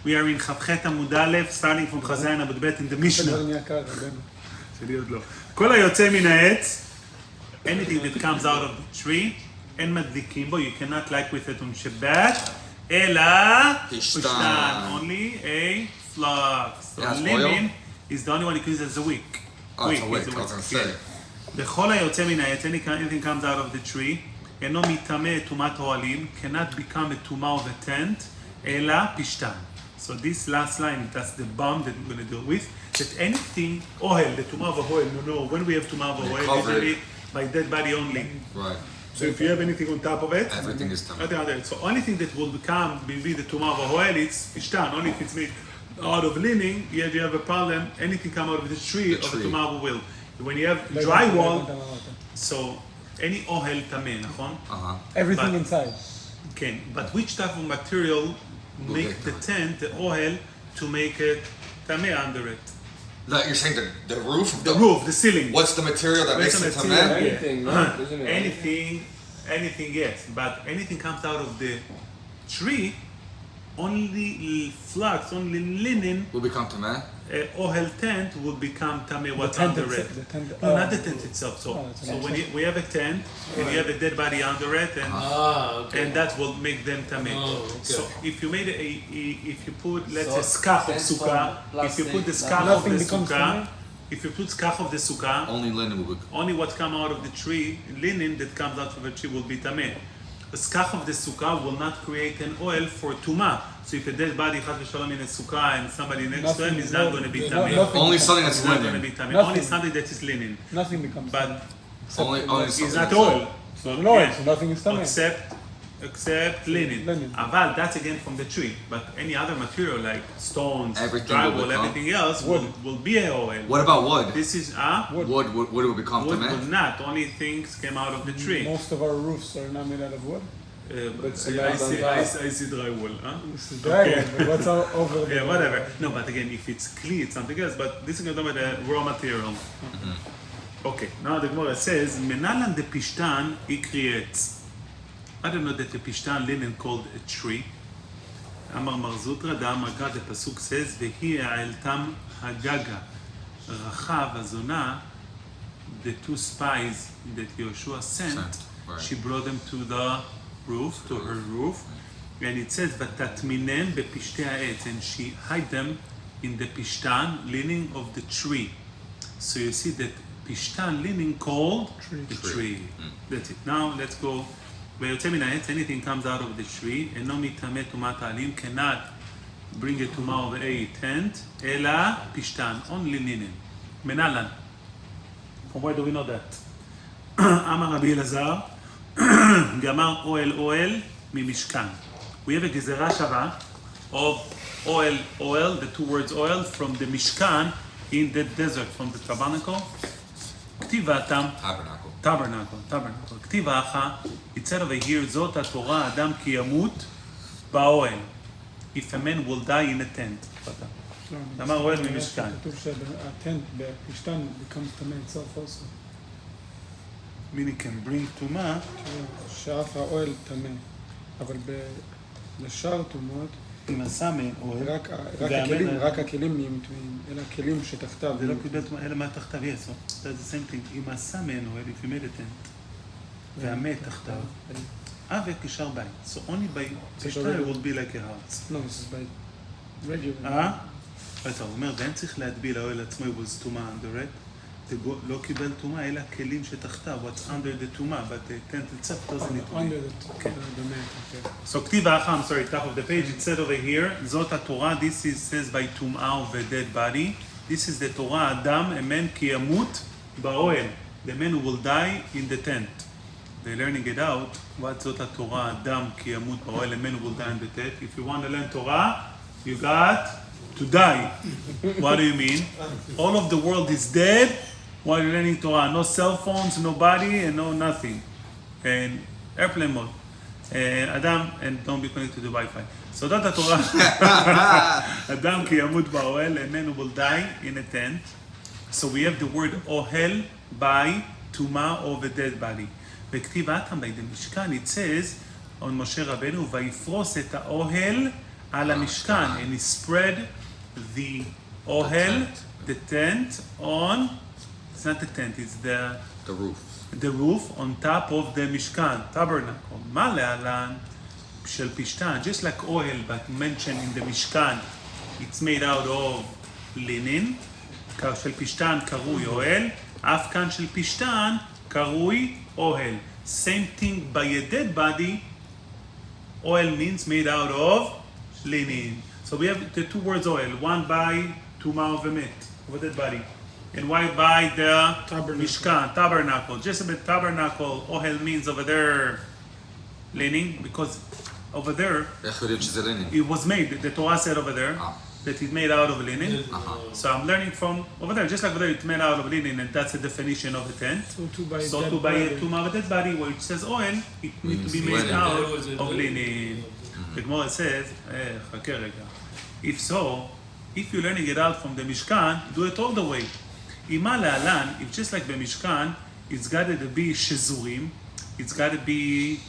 We are in Chavchet Amud Aleph, starting from Chazayin Amud Bet in the Mishnah. שלי עוד לא. כל היוצא מן העץ, anything that comes out of the tree, אין מדליקים בו, you cannot light with it on Shabbat, אלא פשטן, only a flux. So linen is the only one you can use as a wick. Oh, it's a wick, I was going to say. בכל היוצא מן העץ, anything comes out of the tree, אינו מטמא טומאת אוהלים, cannot become a טומאה of a tent, אלא פשטן. So this last line, that's the bomb that we're going to deal with, that anything, ohel, the tumah of a ohel, no, when we have tumah of a ohel, usually by dead body only. Right. So if you have anything on top of it, everything is tameh. So only thing that will be the tumah of a ohel, it's pishtan. Only if it's made out of linen, you have a problem, anything come out of the tree of the tumah of a ohel. When you have drywall, so any ohel tameh, נכון? Everything inside. Okay, but which type of material make the tent, the ohel, to make it tameh under it? Like you're saying the roof? The roof, the ceiling. What's the material that makes it tameh? Anything, right? Isn't it? Anything, yes. But anything comes out of the tree, only flux, only linen, Will become tameh? ohel tent will become tameh, what's under it. No, not the tent itself. So when we have a tent, and you have a dead body under it, and that will make them tameh. So if you made if you put, let's say, skach of sukkah, if you put the skach of the sukkah, if you put skach of the sukkah, Only linen will be. only what come out of the tree, linen that comes out of the tree will be tameh. The skach of the sukkah will not create an oil for tumah. So if a dead body chas v'shalom in a sukkah and somebody next to him is not going to be tameh. Only something that's It's not going to linen. be tameh. Only something that is linen. Nothing becomes But Only it's something not that's oil. so no, so nothing is tameh. Except linen. Aval, that's again from the tree. But any other material like stones, Everything will drywall, become- everything else will be a oil. What about wood? This is Wood will become wood will tameh? not. Only things came out of the tree. Most of our roofs are not made out of wood. But cement I see drywall. Huh? This is drywall, but what's over the... Yeah, whatever. No, but again, if it's clean, it's something else. But this is going to be the raw material. Okay, now the Gemara says, Menalan de Pishtan, he creates. I don't know that the Pishtan linen called a tree. Amar Marzutra, the Amagad, the Pasuk says, Vehi ha'eltam hagaga. Rachav, Azona, the two spies that Yoshua sent, Right. she brought them to the roof, to her roof. And it says, Vatatminem bepishte ha'etz, and she hid them in the Pishtan, linen of the tree. So you see that Pishtan linen called the tree. That's it. Now let's go. ויוצא מן העץ, anything comes out of the tree, אינו מטמא טומאת העלים, cannot bring a טומאה of a tent, אלא פשטן, only linen. מנהלן. From where do we know that? אמר רבי אלעזר, גמר אוהל ממשכן. We have a גזרה שווה of oil, the two words oil, from the משכן in the desert, from the tabernacle. כתיבתם, tabernacle. כתיב האחה, it said over here, זאת התורה, אדם כי ימות באוהל. If a man will die in a tent. אמר אוהל ממשכן. כתוב שהטנט בפשטן becomes tameh itself also. Meaning can bring טומאה. שאף האוהל טמא. אבל לשאר טומאות, אם הסמא אוהל. רק הכלים נהיים טמאים, אלא הכלים שתחתיו. זה לא קיבל טומאה, אלא מה תחתיו, yes. That's the same thing. אם הסמא אוהל, if you made a tent, והמת תחתיו, אבק נשאר בית. So only by פשטן will be like a house. No, this is by regular. אתה אומר, ואין צריך להטביל האוהל עצמו, it was טומאה under it. לא קיבל טומאה, אלא הכלים שתחתיו, what's under the טומאה, but the tent itself doesn't need to be. Under the mat, okay. So כתיב האחה, I'm sorry, top of the page, it said over here, זאת התורה, this is says by טומאה of a dead body, this is the תורה, אדם, a man כי ימות באוהל, the man who will die in the tent. They're learning it out, what זאת התורה, אדם כי ימות באוהל, a man who will die in the tent. If you want to learn Torah, you got to die. What do you mean? All of the world is dead while you're learning Torah. No cell phones, no body, and no nothing. And airplane mode. Adam, and don't be connected to the Wi-Fi. So that's the Torah. Adam ki yamut ba'ohel, a man who will die in a tent. So we have the word ohel by tuma of a dead body. בכתיב האטם by the Mishkan, it says on Moshe Rabbeinu, ויפרוס את האוהל על המשכן, and he spread the ohel, the tent on, it's not the tent, it's The roof. the roof on top of the mishkan, tabernacle. מה להלן של פשתן, just like oil but mentioned in the mishkan, it's made out of linen, של פשתן קרוי אוהל, אף כאן של פשתן קרוי אוהל. Same thing by a dead body, oil means made out of linen. So we have the two words oil, one by tuma of a met, of a dead body, and one by the mishkan, tabernacle. Just a bit tabernacle, ohel means over there linen, because over there איך יודעים שזה לינין? it was made, the Torah said over there, that it's made out of linen. So I'm learning from over there, just like over there it's made out of linen, and that's the definition of a tent. So to buy So dead to buy body. a tuma of a dead body, where it says oil, it needs to be made linen. out of linen. The Gemara says, חכה רגע. If so, if you're learning it out from the Mishkan, do it all the way. Ima le'alan, if just like the Mishkan, it's got to be shezurim, it's got to be,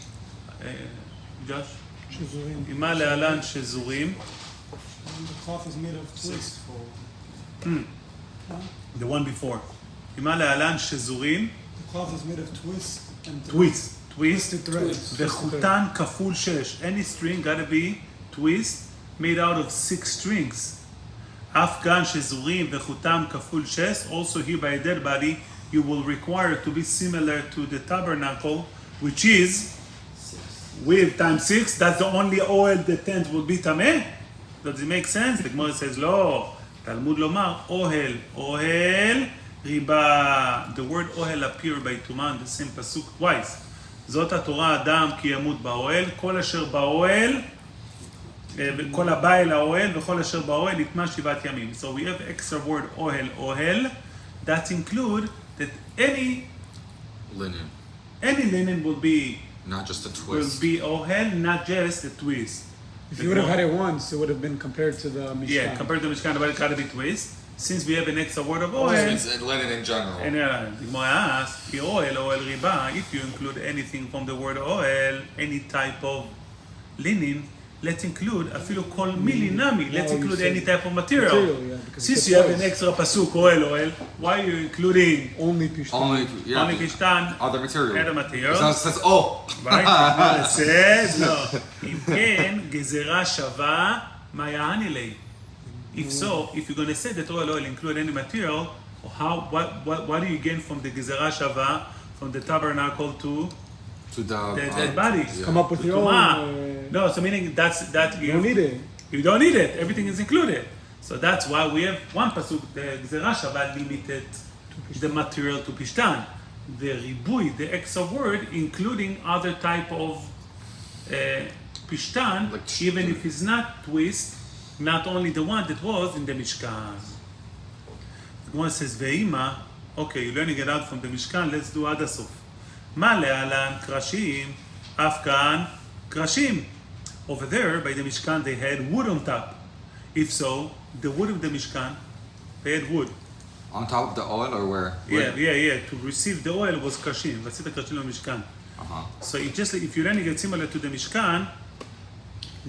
Josh? שזורים. Ima le'alan shezurim, The cloth is made of twist. the one before. Ima le'alan shezurim, The cloth is made of twist and twist, twisted threads. וחוטן כפול 6. Any string got to be twist made out of 6 strings. אף כאן שזורים וחוטם כפול 6. Also here by a dead body, you will require to be similar to the tabernacle, which is with times 6. That's the only oil the tent will be tameh. Does it make sense? The Gemara says, לא. תלמוד לומר, אוהל, אוהל, ריבה. The word אוהל appear by Tuma in the same pasuk twice. זאת התורה אדם כי ימות באוהל, כל אשר באוהל, כל הבא אל האוהל וכל אשר באוהל יטמע 7 ימים. So we have extra word אוהל, אוהל, that include that any Linen. linen will be Not just a twist. אוהל, not just a twist. If you would have had it once, it would have been compared to the Mishkan. Yeah, compared to Mishkan, but it got to be twist. Since we have an extra word of oil, It's linen in general. and the Gemara asks, כי oil, oil riba, if you include anything from the word oil, any type of linen, let's include, אפילו כל מילי נמי, let's you include said any type of material. Yeah, because Since it's you have twice. an extra pasuk, oil, why are you including Only pishtan. Only, yeah. only pishtan, Other material. other material? So it says, oh. right? Gemara says, לא. אם כן, גזרה שווה, מה יעני לי? If so, if you're going to say that oil include any material, what do you gain from the gezerah shava, from the tabernacle to To the dead body? Come up with your Tuma. own. No, so meaning that You don't need it. You don't need it. Everything is included. So that's why we have one pasuk, the gezerah shava limited the material to pishtan. The ribui, the extra word, including other type of pishtan, Like even if it's not twist, not only the one that was in the Mishkan. The Gemara says, Ve'ima, okay, you're learning it out from the Mishkan, let's do עד הסוף. מה להלן קרשים, אף כאן קרשים. Over there, by the Mishkan, they had wood on top. If so, the wood of the Mishkan, they had wood. on top of the oil or where? Yeah. To receive the oil was קרשים. ועשית קרשים למשכן. So it just, if you're learning it similar to the Mishkan,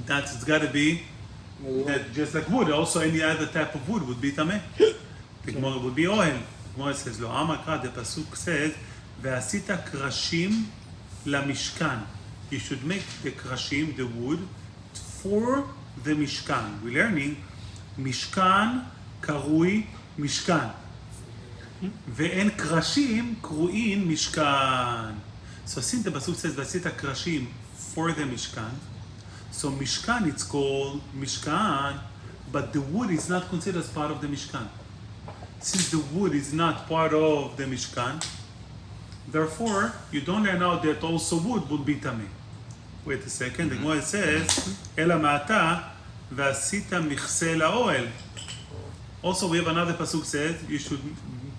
that's got to be that just like wood. Also, any other type of wood would be tameh. The Gemara would be oil. The Gemara says, "Lo Amakra." The pasuk says, "Ve'asita krashim lamishkan." You should make the krashim, the wood, for the mishkan. We're learning mishkan karui mishkan. Ve'en krashim kruin mishkan. So since the pasuk says, "Ve'asita krashim" for the mishkan. So Mishkan, it's called Mishkan, but the wood is not considered as part of the Mishkan. Since the wood is not part of the Mishkan, therefore, you don't learn out that also wood would be tameh. Wait a second, the Gemara says, Ela ma'ata v'asita michse la'oel. Also, we have another pasuk says, you should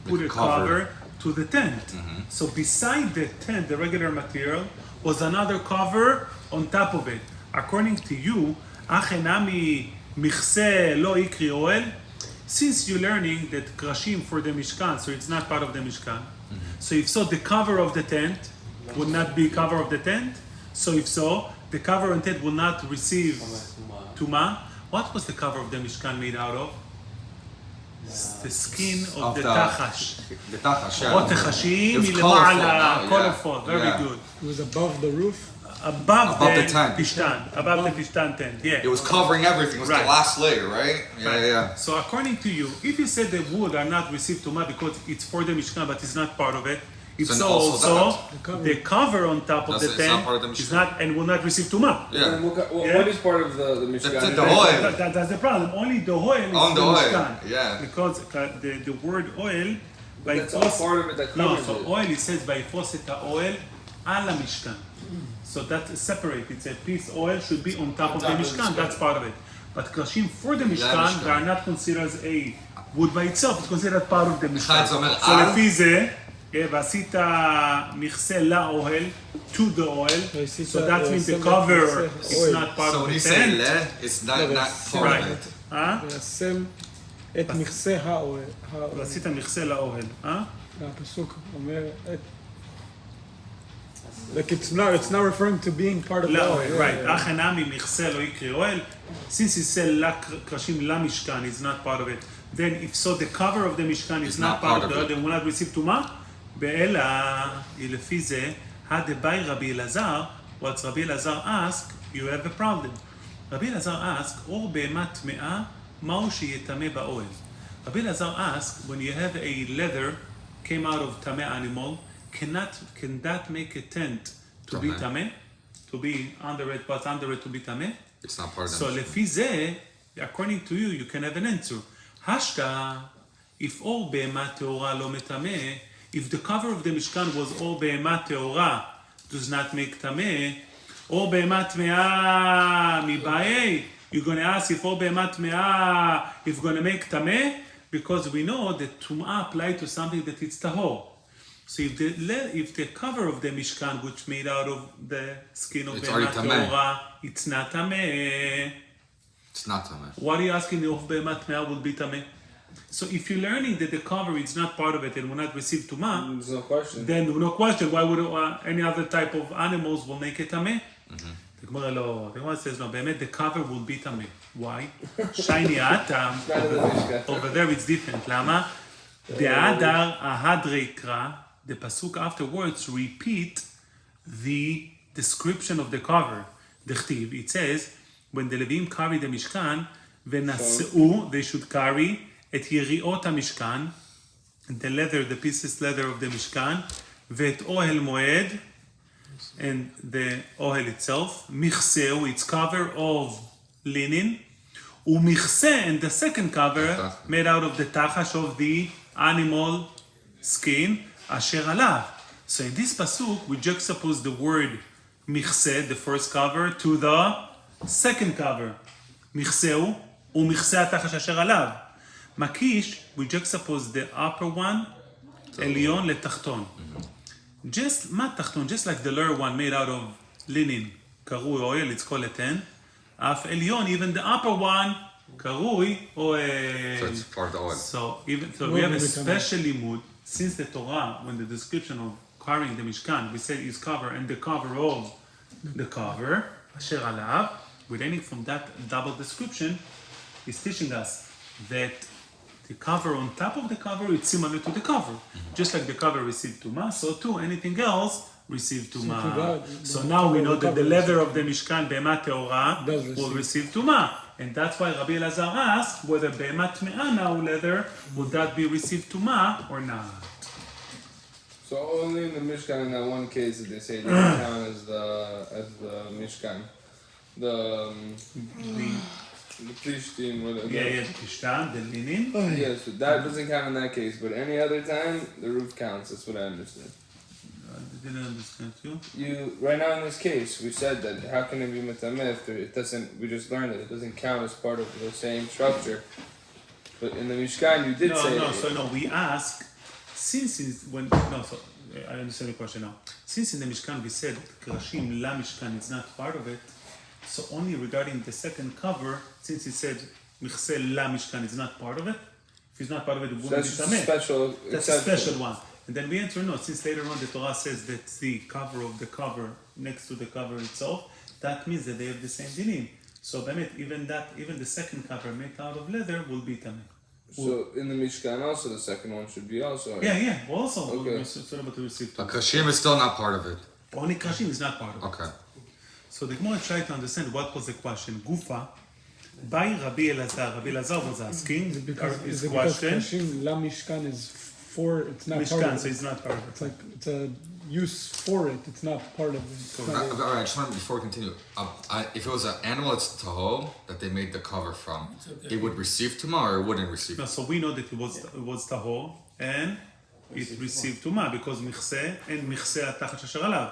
put a cover to the tent. So beside the tent, the regular material, was another cover on top of it. According to you, achenami michse lo ikri oel. Since you're learning that krashim for the Mishkan, so it's not part of the Mishkan. So if so, the cover of the tent would not be cover of the tent. So if so, the cover on Tet will not receive Tuma. What was the cover of the Mishkan made out of? The skin of the Tachash. The Tachash, yeah. Ot Tachashim, It was מלמעלה, colorful, colorful, very yeah. good. It was above the roof. Above the the tent. Pishtan, above the Pishtan tent, yeah. It was covering everything. It was Right. the last layer, right? Yeah, Right. yeah. So according to you, if you said the wood are not received Tuma because it's for the Mishkan but it's not part of it, if Then so, also also that. the cover on top of That's- the it's not tent part of the is Mishkan. not and will not receive Tuma. Yeah. And Yeah. what is part of the Mishkan? The oil. That's the problem. Only the oil is On the the oil, Mishkan. yeah. Because the word oil, by That's all part of it that no, covers so it. oil it says by faucet oil al Mishkan. So that's separate. It's a piece oil should be on top of the Mishkan. That's part of it. But krashim for the Mishkan, Mishkan. they are not considered as a wood by itself. It's considered part of the Mishkan. אחד זה אומר So על. לפי זה, ועשית מכסה לאוהל, to the oil. ועשית, So that means the שמת cover מכסה is oil. not part So of when the you say tent. le, it's not part Right. of it. וישם את מכסה האוהל. ועשית מכסה לאוהל. הפסוק אומר את... Like it's not referring to being part of the לא, oil. right. הכנעמי מכסה לא יקרא אוהל. Since he said קרשים למשכן is not part of it. Then if so the cover of the Mishkan is It's not not part part of of the oil, it. then will not receive טומאה. באלא, לפי זה, הדבאי רבי אלעזר, what רבי אלעזר ask, you have a problem. רבי אלעזר ask, אור בהמה טמאה, מהו שיטמא באוהל? רבי אלעזר ask, when you have a leather came out of טמא animal, can that make a tent to be טמא. טמא? To be under it, what's under it to be טמא? It's not part of So it. לפי זה, according to you, you can have an answer. השתא, if אור בהמה טהורה לא מטמא, if the cover of the Mishkan was אור בהמה טהורה, does not make טמא, אור בהמה טמאה מבעי, you're going to ask if אור בהמה טמאה, if going to make טמא, because we know that טומאה apply to something that it's tahor. So if the cover of the Mishkan, which made out of the skin of It's בהמה already טמא. טהורה, it's not טמא. It's not tameh. What are you asking if בהמה טמאה will be טמא? So if you're learning that the cover is not part of it and will not receive טומאה, There's no question. then no question, why would any other type of animals will make it טמא? The Gemara לא, the Gemara says no, באמת the cover will be טמא. Why? shiny הטעם, Not in the Mishkan. over there it's different. למה? דהדר ההדרי קרא, the pasuk afterwards repeat the description of the cover. דכתיב, it says, when the Levim carry the Mishkan, ונשאו, they should carry, את יריעות המשכן, the leather, the pieces leather of the משכן, ואת אוהל מועד, and the אוהל itself, מכסהו, its cover of linen, ומכסה, and the second cover, made out of the tachash of the animal skin, אשר עליו. So in this pasuk, we juxtapose the word מכסה, the first cover, to the second cover. מכסהו, ומכסה התחש אשר עליו. מקיש, we juxtapose the upper one, עליון לתחתון. Just, מה תחתון? Just like the lower one made out of linen, קרוי oil, it's called a ten. אף עליון, even the upper one, קרוי oil. So it's part of the oil. So we have a special limud, since the Torah, when the description of carrying the Mishkan, we said is cover and the cover of the cover, אשר עליו, we're learning from that double description, is teaching us that the cover on top of the cover is similar to the cover. Just like the cover received Tumah, so too anything else received Tumah. So now we know that the leather of the Mishkan, Behema Teorah, will receive Tumah. And that's why Rabbi Elazar asked whether Behema Tme'ah now leather, would that be received Tumah or not? So only in the Mishkan, in that one case, did they say it doesn't count as the Mishkan, the Plishtim, whatever. Yeah, the Pishtan, the linen. Yeah, so that doesn't count in that case, but any other time, the roof counts. That's what I understood. I didn't understand you. You right now in this case, we said that how can it be metameh if it doesn't? We just learned that it doesn't count as part of the same structure. But in the Mishkan, you did say it. We ask, since I understand the question now. Since in the Mishkan we said Krashim La Mishkan is not part of it, so only regarding the second cover, since it said Michsel La Mishkan is not part of it, if it's not part of it, it So wouldn't that's be just a Tameh. special That's a exception. special one. And then we answer no, since later on the Torah says that the cover of the cover next to the cover itself, that means that they have the same dinim. So באמת, even the second cover made out of leather will be tameh. So in the Mishkan also, the second one should be also. Yeah, also Okay. we're able to receive But too. Kashim is still not part of it. Only Kashim is not part of it. Okay. So the Gemara tried to understand what was the question. Gufa, by Rabbi Elazar. Rabbi Elazar was asking Is it because his question. Kashim La Mishkan is for, it's not part Mishkan, of so it. it's not part of It's it. like, it's a use for it, it's not part of it. It's not a- All right, I just want to, before we continue, if it was an animal that's taho that they made the cover from, it would receive tuma or it wouldn't receive? No, so we know that it was tahor and it received tuma because michse and michse atachat asher alav.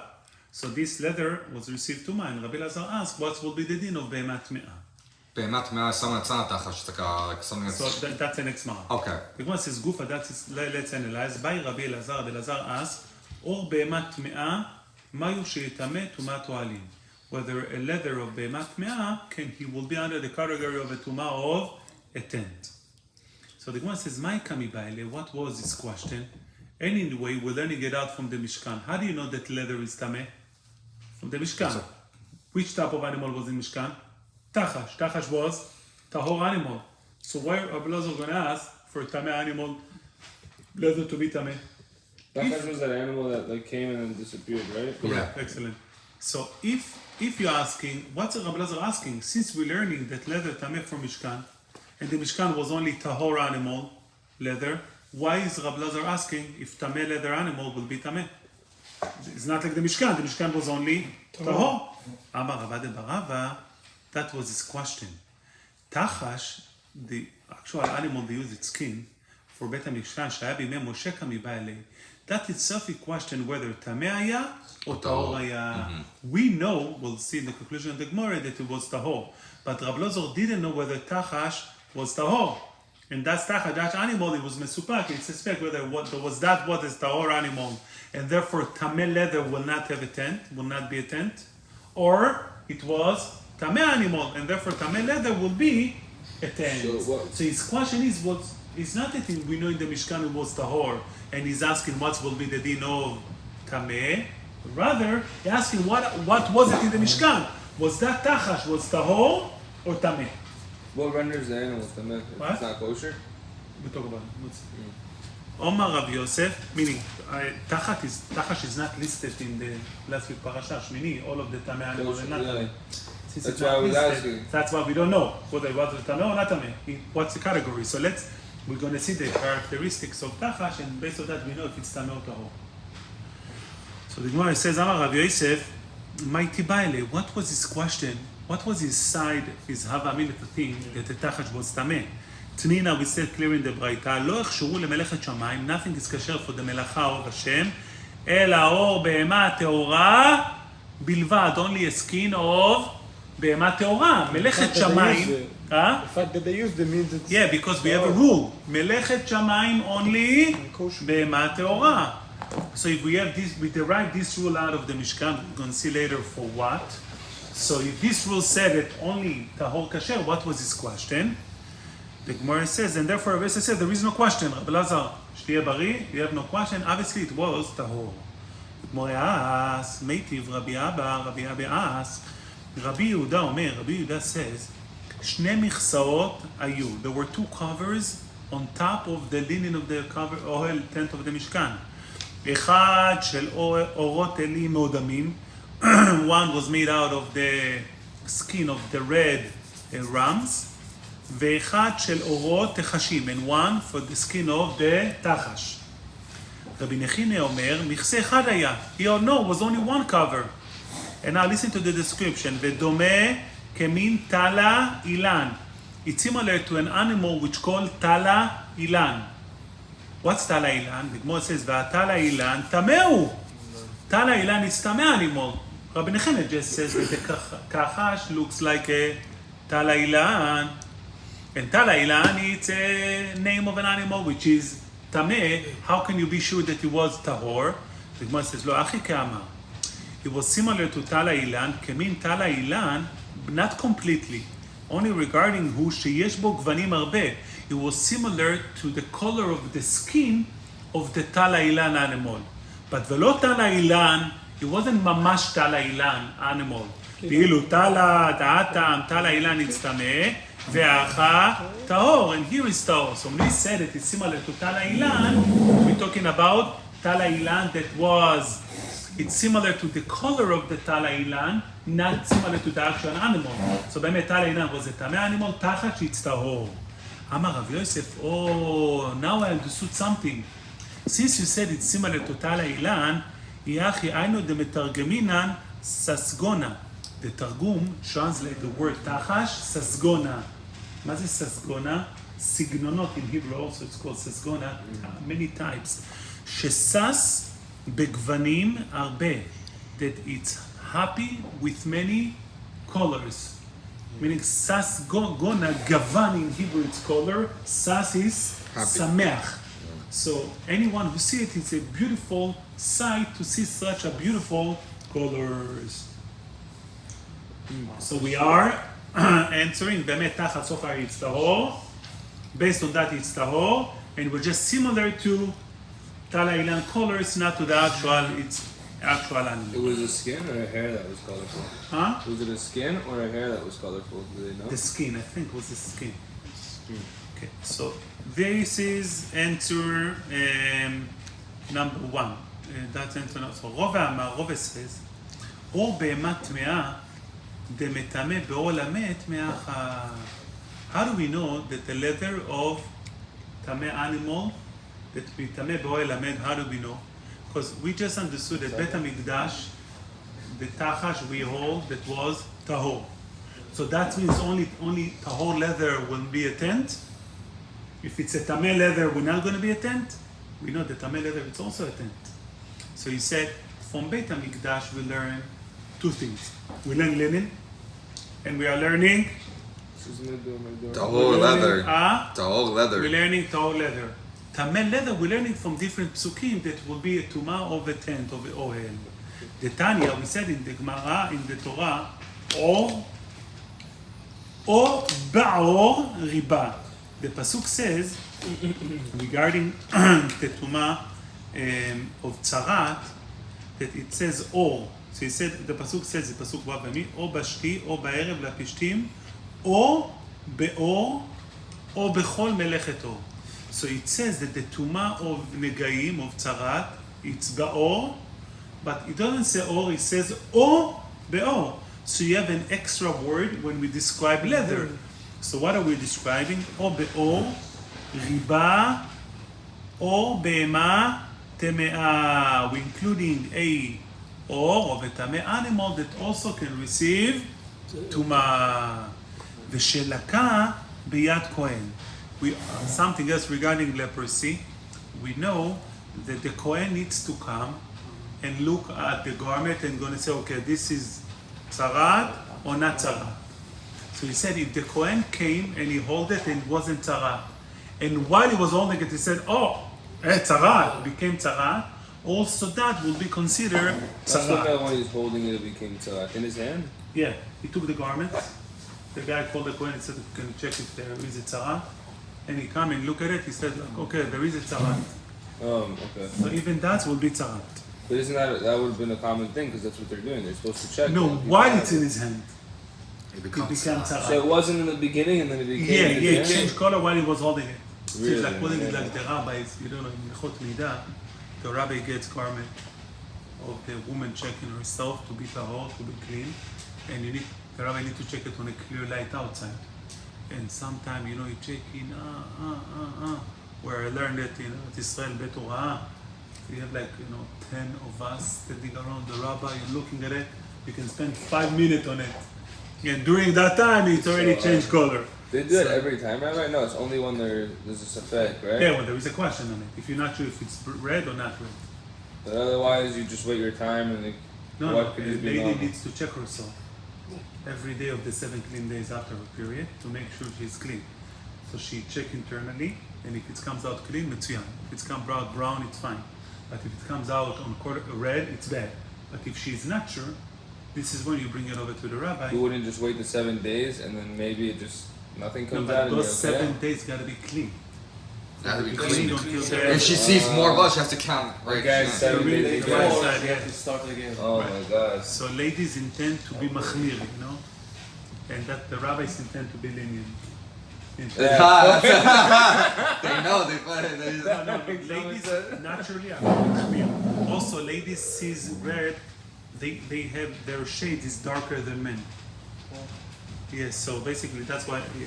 So this leather was received tuma, and Rabbi Elazar asked, what will be the din of behemat me'ah? Behemat me'ah is something that's not tachash, it's like something that's... So that's the next mara. Okay. The Gemara says, Gufa, let's analyze. By Rabbi Elazar, Rabbi Elazar asked, or behemat me'ah, mayu she'etame tumat oalim. Whether a leather of behemat me'ah, he will be under the category of a tuma of a tent. So the Gemara says, Mai kami ba'ile, what was this question? Anyway, we're learning it out from the Mishkan. How do you know that leather is tameh? From the Mishkan. Which type of animal was in Mishkan? Tachash. Tachash was tahor animal. So why are Abelazar going to ask for a tameh animal leather to be tameh? Tachash was that animal that like came and then disappeared, right? Yeah. Excellent. So if you're asking, what's Rabbi Elazar asking? Since we're learning that leather tameh from Mishkan, and the Mishkan was only tahor animal leather, why is Rabbi Elazar asking if tameh leather animal will be tameh? It's not like the Mishkan. The Mishkan was only tahor. Amar Rabba de Barava, that was his question. Tachash, the actual animal they use its skin for Bet HaMishkan, shaya b'mei Moshe kami ba'alei. That itself a question whether tameh haya or tahor haya. We know, we'll see in the conclusion of the Gemara, that it was tahor. But Rabbi Elazar didn't know whether Tachash was tahor. And that's Tachash, that animal, it was mesupak, it's suspect whether what is tahor animal, and therefore tameh leather will not have a tent, will not be a tent, or it was tameh animal, and therefore tameh leather will be a tent. So his question is, it's not that we know in the Mishkan it was tahor, and he's asking what will be the din of tameh. Rather, he's asking what was it in the Mishkan? Was that Tachash, was tahor or tameh? What renders the animal tameh? What? It's not kosher. We talk about it. Let's see. Omar Rav Yosef, meaning Tachash is not listed in the last week parasha Shmini. All of the tameh animals are not tameh. Since That's it's why I not was listed, asking. that's why we don't know whether it was tameh or not tameh. What's the category? So we're going to see the characteristics of Tachash, and based on that we know if it's tameh or tahor. So the Gemara says, Amar Rav Yosef, Mighty Baile, what was his question? What was his side, his havamina thing that the Tachash was tameh? Tnina, we said clear in the Braita, לא יחשרו למלאכת שמיים, nothing is kosher for the מלאכה of Hashem, אלא אור בהמה טהורה בלבד, only a skin of בהמה טהורה, מלאכת שמיים. The fact that they used it means it's... Yeah, because we have a rule, מלאכת שמיים only kosher. בהמה טהורה. So if we have this, we derive this rule out of the Mishkan, we're going to see later for what. So if this rule said that only tahor kasher, what was his question? The Gemara says, and therefore Rabbi says there is no question. Rabbi Elazar, shtiyeh bari, you have no question. Obviously it was tahor. The Gemara asks, Meitiv Rabbi Abba asks, Rabbi Yehuda Omer, Rabbi Yehuda says, Shne michsaot ayu. There were two covers on top of the linen of the cover, ohel tent of the Mishkan. אחד של אורות אלים מאודמים. One was made out of the skin of the red rams. ואחד של אורות תחשים, and one for the skin of the תחש. רבי נחינא אומר, מכסה אחד היה. He or no, was only one cover. And now listen to the description. ודומה כמין תלה אילן. It's similar to an animal which called תלה אילן. What's תלה אילן? The Gemara says, והתלה אילן תמהו. תלה אילן is תמה animal. Rabbi נחינא just says that the כחש looks like a תלה אילן. And Tala Ilan, it's a name of an animal which is Tameh. How can you be sure that it was Tahor? The Gemara says, Lo achi ke'amar. It was similar to Tala Ilan, Kemin Tala Ilan, not completely. Only regarding who sheyesh bo gvanim arbe. It was similar to the color of the skin of the Tala Ilan animal. But velo Tala Ilan, it wasn't mamash Tala Ilan animal. ואילו טלה, דעתם, טלה אילן יצטמא, והאחה טהור, and here is טהור. So when we said it is similar to טלה אילן, we're talking about טלה אילן that was, it's similar to the color of the טלה אילן, not similar to the actual animal. So באמת טלה אילן was a טמא animal, תחת שהיא טהור. אמר רב יוסף, oh, now I understood something. Since you said it's similar to טלה אילן, יחי היינו דמתרגמינן ססגונה. The תרגום translate the word תחש, ססגונה. מה זה ססגונה? סגנונות in Hebrew also it's called ססגונה, many types. שסס בגוונים הרבה. That it's happy with many colors. Meaning ססגונה, גוון in Hebrew it's color, סס is שמח. So anyone who sees it, it's a beautiful sight to see such a beautiful colors. So we are answering באמת תחת סוף it's tahor. Based on that it's tahor, and we're just similar to טלה אילן colors, not to the actual animal. It was a skin or a hair that was colorful? Huh? Was it a skin or a hair that was colorful? Do they know? The skin, I think was the skin. Okay, so this is answer number one. That's answer number. So Rove says, או בהמה טמאה דמטמא באור למת מאחה. How do we know that the leather of טמא animal that מטמא באור למת, how do we know? Because we just understood that בית המקדש, the תחש we hold that was tahor. So that means only tahor leather will be a tent. If it's a tameh leather, we're not going to be a tent. We know that tameh leather it's also a tent. So he said, from Beit HaMikdash we learn two things. We learn linen, and we are learning tahor leather. tahor Tahor leather. We're learning tahor leather. Tameh leather we're learning from different psukim that will be a tumah of a tent, of a ohel. The Tanya, we said in the Gemara, in the Torah, or ba'or riba. The pasuk says regarding the tumah of tzarat that it says or. So he said the pasuk says the pasuk v'ami or bashti or ba'erev lapishtim or be'or or bechol melechet or. So it says that the tumah of negaim of tzarat it's ba'or, but it doesn't say or. It says or be'or. So you have an extra word when we describe leather. So what are we describing? או באור, ריבה, או בהמה טמאה. We're including a or of a טמא animal that also can receive טומאה. ושלקה ביד כהן. Something else regarding leprosy. We know that the Kohen needs to come and look at the garment and going to say, okay, this is tzarat or not tzarat. So he said if the Kohen came and he held it and it wasn't tzarat, and while he was holding it, he said, oh, tzarat, became tzarat, also that will be considered That's what tzarat. that when he's holding it, it became tzarat. In his hand? Yeah, he took the garment. The guy called the Kohen and said, can you check if there is a tzarat? And he come and look at it, he said, okay, there is a tzarat. Okay. So even that will be tzarat. But isn't that would have been a common thing because that's what they're doing. They're supposed to check. No, it. while it's in his hand, It it becomes became tzarat. So it tzarat. wasn't in the beginning and then it became. Yeah, in his he hand? changed color while he was holding it. Really? It's like putting it Yeah. like the rabbis, you don't know, in Mechot Midah, the rabbi gets garment of the woman checking herself to be tahor, to be clean, and the rabbi need to check it on a clear light outside. And sometime, you checking, where I learned that, at Israel Bet Torah, we have 10 of us standing around the rabbi and looking at it. You can spend 5 minutes on it. And during that time, it's already changed color. They do it every time, Rabbi? No, it's only when there's a safek, right? Yeah, when there is a question on it. If you're not sure if it's red or not red. But otherwise, you just wait your time and No, what no, could a it be lady normal? needs to check herself every day of the 7 clean days after her period to make sure she's clean. So she check internally, and if it comes out clean, mitzuyan. If it comes out brown, it's fine. But if it comes out on red, it's bad. But if she's not sure, this is when you bring it over to the rabbi. You wouldn't just wait the 7 days and then maybe it just nothing No, comes but out and those you're okay? 7 days gotta be clean. It has to be Clean clean. until the If she sees more blood, she has to count right. guys Yeah. said Really? they Right did. side, yeah. Start again. Oh my god. So ladies intend to be machmir, you know, and that the rabbis intend to be lenient. They know. They No, ladies naturally are machmir. Also, ladies sees red. They have their shade is darker than men. Yes, so basically that's why. Yeah.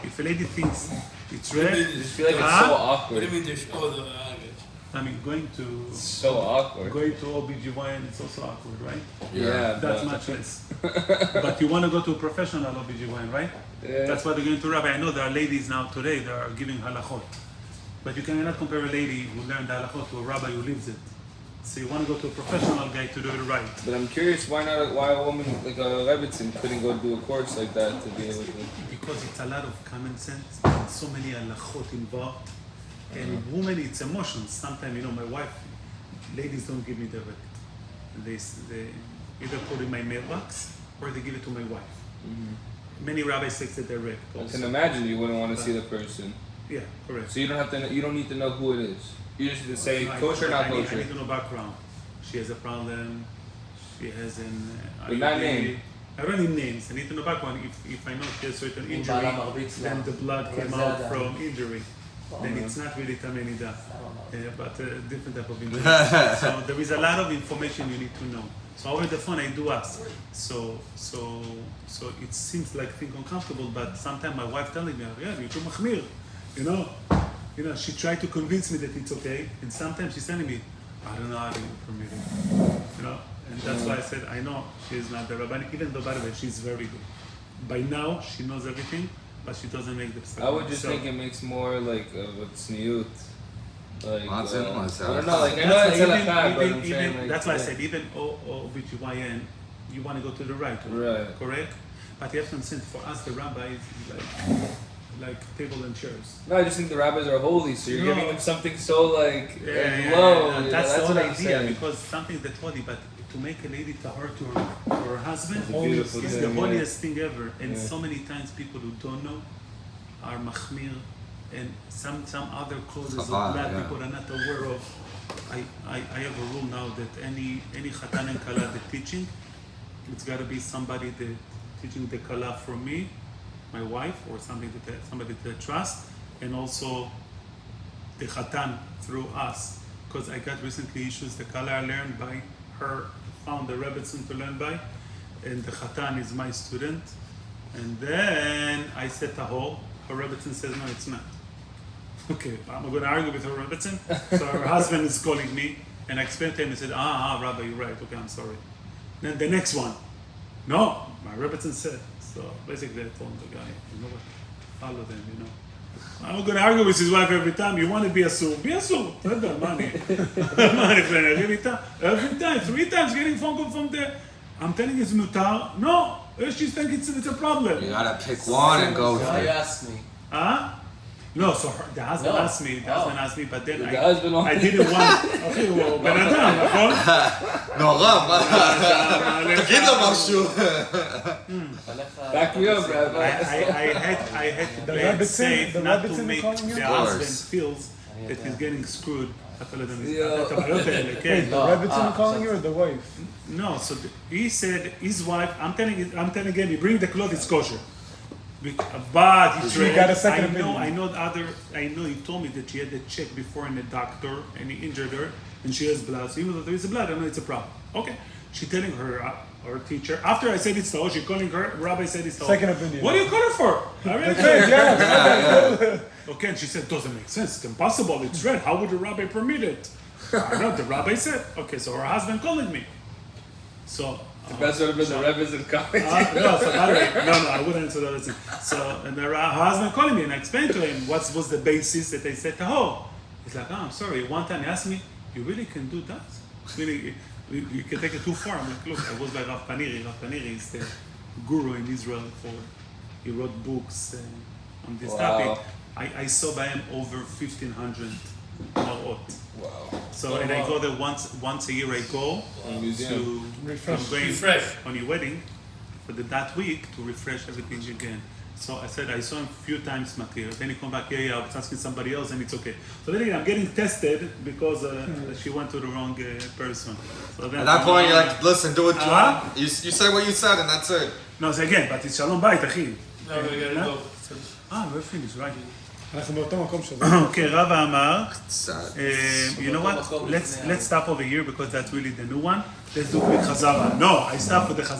If a lady thinks it's red, I just feel like it's so What do awkward. you mean they show the language? I mean going to So awkward. OBGYN, it's also awkward, right? Yeah, That's but much less. But you want to go to a professional OBGYN, right? yeah. That's why they're going to rabbi. I know there are ladies now today that are giving halachot. But you cannot compare a lady who learned the halachot to a rabbi who lives it. So you want to go to a professional guy to do it right. But I'm curious why a woman like a Rebbitzin couldn't go do a course like that to be able to. Because it's a lot of common sense and so many halachot involved. And women, it's emotions. Sometimes, you know, my wife, ladies don't give me direct. They either put it in my mailbox or they give it to my wife. Many rabbis take it direct. I Also. can imagine you wouldn't want to see the person, Yeah, correct. so you don't have to. You don't need to know who it is. You just need to say I- kosher, not I need kosher. to know background. She has a problem. She has an. But not IUD. name. I don't need names. I need to know background. If I know she has certain אם injury, בעלה מרביץ לה. then the blood אבל came זה out עדיין. from injury. Then אוקיי. it's not really tamanida, סתם אמרתי. but a different type of injury. So there is a lot of information you need to know. So over the phone I do ask. So it seems like thing uncomfortable, but sometimes my wife telling me, yeah, you're too mahmir, you know. She tried to convince me that it's okay, and sometimes she's telling me, I don't know how to permit it, you know. And that's why I said I know she is not the rabbi, even though by the way she's very good. By now she knows everything, but she doesn't make the mistake. I would just think it makes more like of a tzniut. Like, What's in what's I don't out? know, like I know That's it's why halakha, but I'm saying like. that's why I said even OBGYN, you want to go to the right one, Right. correct? But you have to understand, for us the rabbi is like table and chairs. No, I just think the rabbis are holy, so you're No. giving them something so like Yeah, low. That's the what whole I'm idea, saying. because something that holy, but to make a lady tahor to her husband It's a beautiful is thing, the yeah. holiest thing ever. And Yeah. so many times people who don't know are machmir, and some other causes of Chabad, blood yeah. people are not aware of. I have a rule now that any chatan and kala the teaching, it's got to be somebody that teaching the kala from me, my wife, or somebody that I trust, and also the chatan through us. Because I got recently issues, the kala I learned by her, found the rebbetzin to learn by, and the chatan is my student. And then I said taho, her rebbetzin says no, it's not. Okay, I'm going to argue with her rebbetzin. So her husband is calling me, and I explained to him, he said, Rabbi, you're right, okay, I'm sorry. Then the next one, no, my rebbetzin said. So basically I told the guy, you know what, follow them, you know. I'm not going to argue with his wife every time. You want to be a sur, be a sur. Money. Every time, 3 times getting phone call from there. I'm telling you it's mutar. No, she's thinking it's a problem. You gotta pick one and go Why for you it. ask me? Huh? No, so the husband No. asked me, but then The husband I didn't want, okay, well, בן אדם, נכון? נורא, מה? תגיד לו משהו. Back me up, Rabbi. I had to The play it rabbit safe, the not rabbit to make calling you? the Of course. husband feels that he's getting screwed. אתה לא יודע מי זה. Yeah. את הבעיות האלה, כן. Wait, the No, Rebbitzin calling you or the wife? No, so he said his wife. I'm telling him, you bring the clothes, it's kosher. But he You got a second I know, opinion. I know he told me that she had a check before in the doctor and he injured her and she has blood. So even though there is a blood, I know it's a problem. Okay, she telling her teacher. After I said it's Taho, she calling her. Rabbi said it's Taho. Second opinion. What do you call her for? I mean, okay, and she said doesn't make sense. It's impossible. It's red. How would the rabbi permit it? I know the rabbi said. Okay, so her husband calling me. So. That's would have been the rabbis in college. No, so by the way, no, I wouldn't answer that. So, and her husband calling me, and I explained to him what was the basis that they said, oh, he's like, I'm sorry. One time he asked me, you really can do that? Really, you can take it too far. I'm like, look, I was by Rav Paniri. Rav Paniri is the guru in Israel he wrote books on this Wow. topic. I saw by him over 1,500 marot. Wow. So, and I go there once a year. I go Museum. to Refresh. I'm going Refresh. on your wedding for that week to refresh everything again. So I said, I saw him a few times, Makir. Then he come back, yeah, I was asking somebody else and it's okay. So then again, I'm getting tested because she went to the wrong person. So then, At that point, you're like, listen, do what you Huh? want. You say what you said, and that's it. No, it's again, but it's Shalom Bait, אחי. No, we gotta go. We're finished, right? אנחנו באותו מקום שזה. Okay, רבא אמר, Sad. you know what? Let's stop over here because that's really the new one. Let's do quick חזרה. No, I stop for the חזרה.